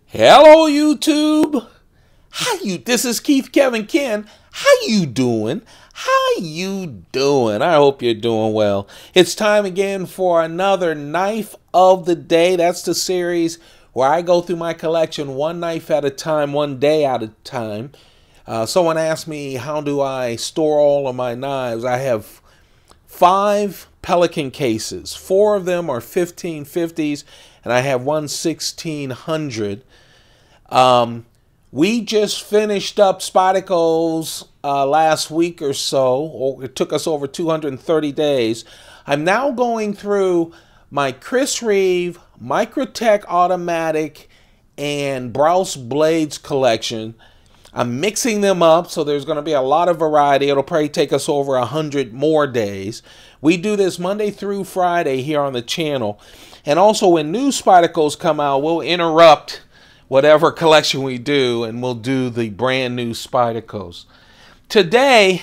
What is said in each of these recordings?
Hello, YouTube. This is Keith Kevin Ken. How you doing? I hope you're doing well. It's time again for another knife of the day. That's the series where I go through my collection one knife at a time, one day at a time. Someone asked me, how do I store all of my knives? I have 5 Pelican cases. 4 of them are 1550s, and I have one 1600. We just finished up Spyderco's last week or so. It took us over 230 days. I'm now going through my Chris Reeve Microtech automatic and Browse blades collection. I'm mixing them up, so there's going to be a lot of variety. It'll probably take us over 100 more days. We do this Monday through Friday here on the channel. And also when new Spyderco's come out, we'll interrupt whatever collection we do, and we'll do the brand new Spyderco's. Today,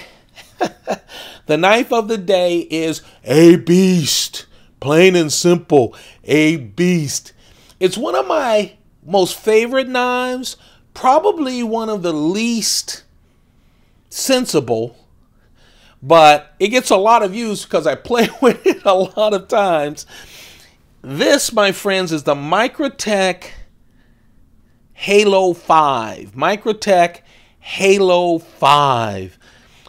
the knife of the day is a beast. Plain and simple, a beast. It's one of my most favorite knives, probably one of the least sensible, but it gets a lot of use because I play with it a lot of times. This, my friends, is the Microtech Halo 5. Microtech Halo 5.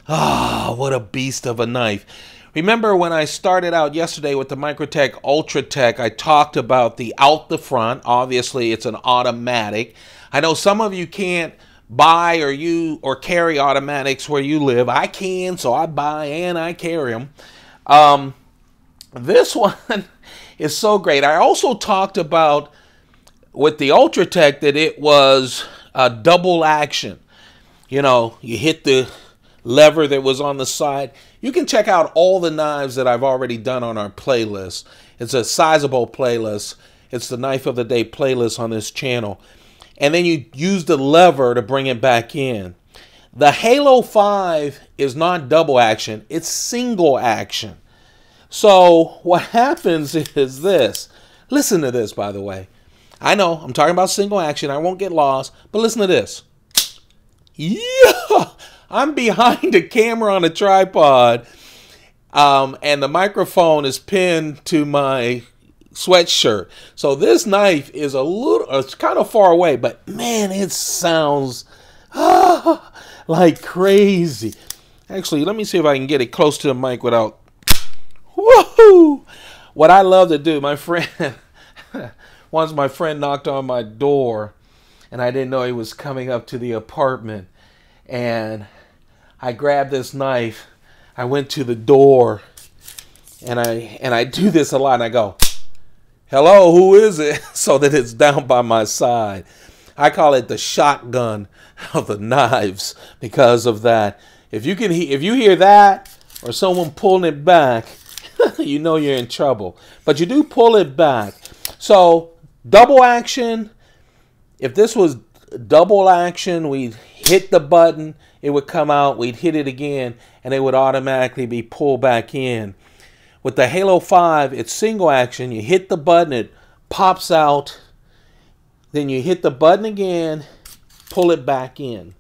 Ah, what a beast of a knife. Remember when I started out yesterday with the Microtech Ultratech, I talked about the out the front. Obviously, it's an automatic. I know some of you can't buy or carry automatics where you live. I can, so I buy and I carry them. This one is so great. I also talked about with the Ultratech that it was a double action. You know, you hit the lever that was on the side. You can check out all the knives that I've already done on our playlist. It's a sizable playlist. It's the Knife of the Day playlist on this channel. And then you use the lever to bring it back in. The Halo 5 is not double action. It's single action. So what happens is this. Listen to this, by the way. I know, I'm talking about single action. I won't get lost. But listen to this. Yeah! I'm behind a camera on a tripod. And the microphone is pinned to my sweatshirt. So this knife is it's kind of far away. But man, it sounds like crazy. Actually, let me see if I can get it close to the mic without... Woohoo! What I love to do, my friend... Once my friend knocked on my door, and I didn't know he was coming up to the apartment. And I grabbed this knife. I went to the door, and I do this a lot. And I go, "Hello, who is it?" So that it's down by my side. I call it the shotgun of the knives because of that. If you hear that or someone pulling it back, you know you're in trouble. But you do pull it back. So double action. If this was double action, we'd hit the button, it would come out, we'd hit it again, and it would automatically be pulled back in. With the Halo 5, it's single action. You hit the button, it pops out, then you hit the button again, pull it back in.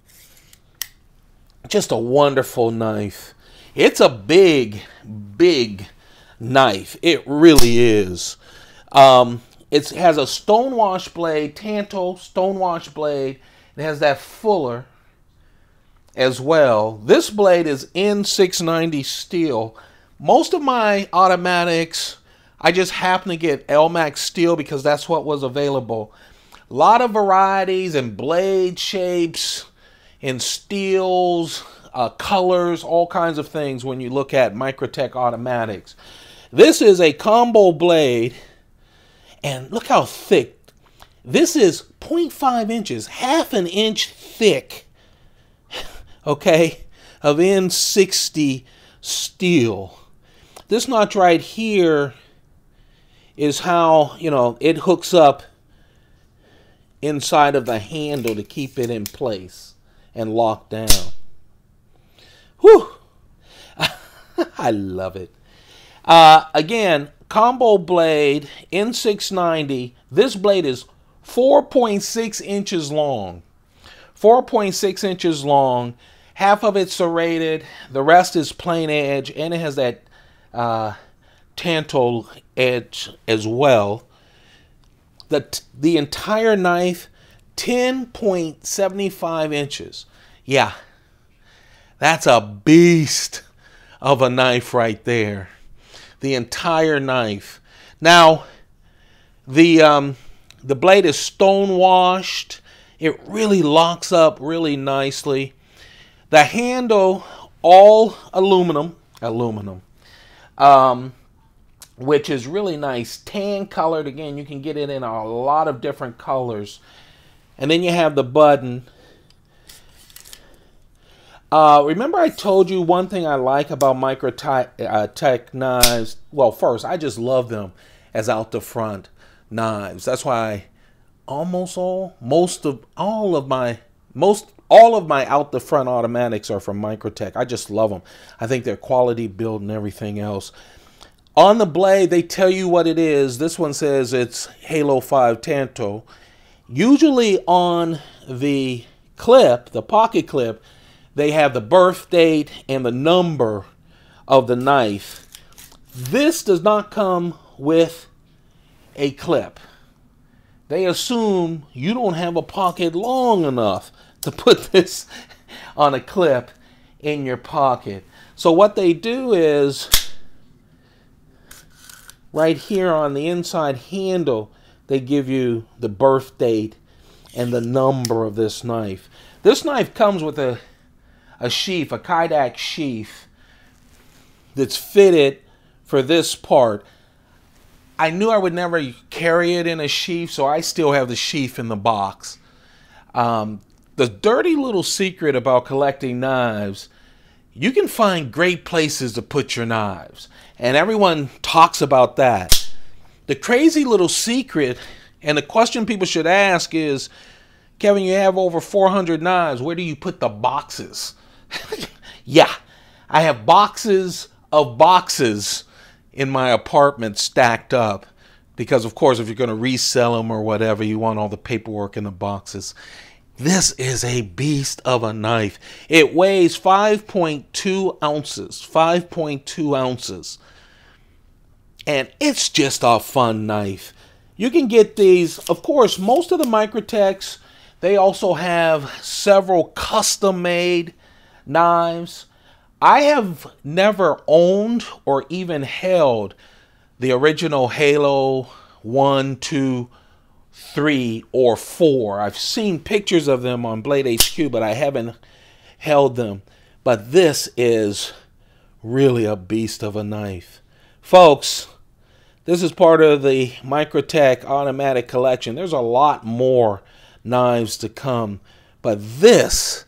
Just a wonderful knife. It's a big, big knife. It really is. It has a stonewash blade, Tanto stonewash blade. It has that fuller as well. This blade is N690 steel. Most of my automatics, I just happen to get LMAX steel because that's what was available. A lot of varieties and blade shapes and steels, colors, all kinds of things when you look at Microtech automatics. This is a combo blade. And look how thick. This is 0.5 inches, half an inch thick, okay, of N60 steel. This notch right here is how, you know, it hooks up inside of the handle to keep it in place and locked down. Whew. I love it. Again, combo blade, N690. This blade is 4.6 inches long. 4.6 inches long. Half of it's serrated. The rest is plain edge. And it has that tanto edge as well. The entire knife, 10.75 inches. Yeah, that's a beast of a knife right there. The entire knife. Now, the blade is stone washed. It really locks up really nicely. The handle, all aluminum, which is really nice. Tan colored. Again, you can get it in a lot of different colors. And then you have the button. Remember I told you one thing I like about Microtech knives? Well, first, I just love them as out the front knives. That's why all of my out the front automatics are from Microtech. I just love them. I think they're quality build and everything else. On the blade, they tell you what it is. This one says it's Halo 5 Tanto. Usually on the clip, the pocket clip, they have the birth date and the number of the knife. This does not come with a clip. They assume you don't have a pocket long enough to put this on a clip in your pocket. So what they do is, right here on the inside handle, they give you the birth date and the number of this knife. This knife comes with a sheath, a Kydex sheath that's fitted for this part. I knew I would never carry it in a sheath, so I still have the sheath in the box. The dirty little secret about collecting knives, you can find great places to put your knives. And everyone talks about that. The crazy little secret, and the question people should ask is, Kevin, you have over 400 knives. Where do you put the boxes? Yeah, I have boxes of boxes in my apartment stacked up. Because, of course, if you're going to resell them or whatever, you want all the paperwork in the boxes. This is a beast of a knife. It weighs 5.2 ounces. 5.2 ounces. And it's just a fun knife. You can get these, of course, most of the Microtechs, they also have several custom-made knives. I have never owned or even held the original Halo 1, 2, 3, or 4. I've seen pictures of them on Blade HQ, but I haven't held them. But this is really a beast of a knife. Folks, this is part of the Microtech automatic collection. There's a lot more knives to come, but this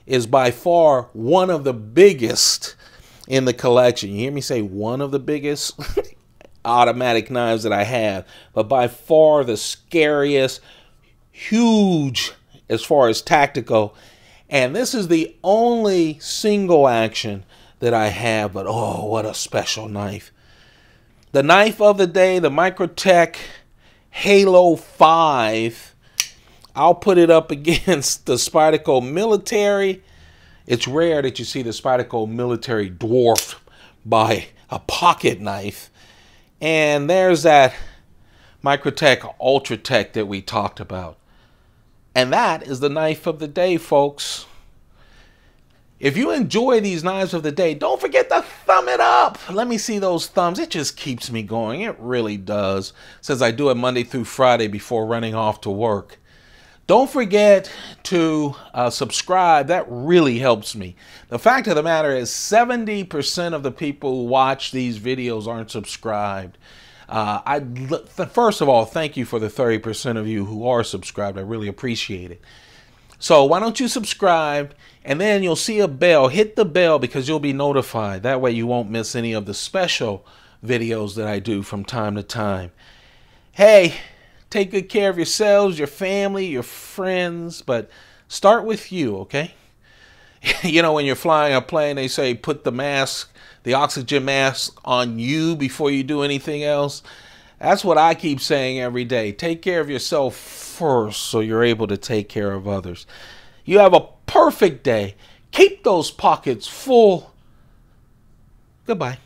is by far one of the biggest in the collection. You hear me say one of the biggest automatic knives that I have, but by far the scariest, huge as far as tactical. And this is the only single action that I have, but oh, what a special knife. The knife of the day, the Microtech Halo 5. I'll put it up against the Spyderco Military. It's rare that you see the Spyderco Military dwarfed by a pocket knife. And there's that Microtech Ultratech that we talked about. And that is the knife of the day, folks. If you enjoy these knives of the day, don't forget to thumb it up. Let me see those thumbs. It just keeps me going. It really does. Since I do it Monday through Friday before running off to work. Don't forget to subscribe. That really helps me. The fact of the matter is 70% of the people who watch these videos aren't subscribed. First of all, thank you for the 30% of you who are subscribed. I really appreciate it. So why don't you subscribe, and then you'll see a bell. Hit the bell because you'll be notified. That way you won't miss any of the special videos that I do from time to time. Hey, take good care of yourselves, your family, your friends, but start with you, okay? You know, when you're flying a plane, they say put the mask, the oxygen mask on you before you do anything else. That's what I keep saying every day. Take care of yourself first so you're able to take care of others. You have a perfect day. Keep those pockets full. Goodbye.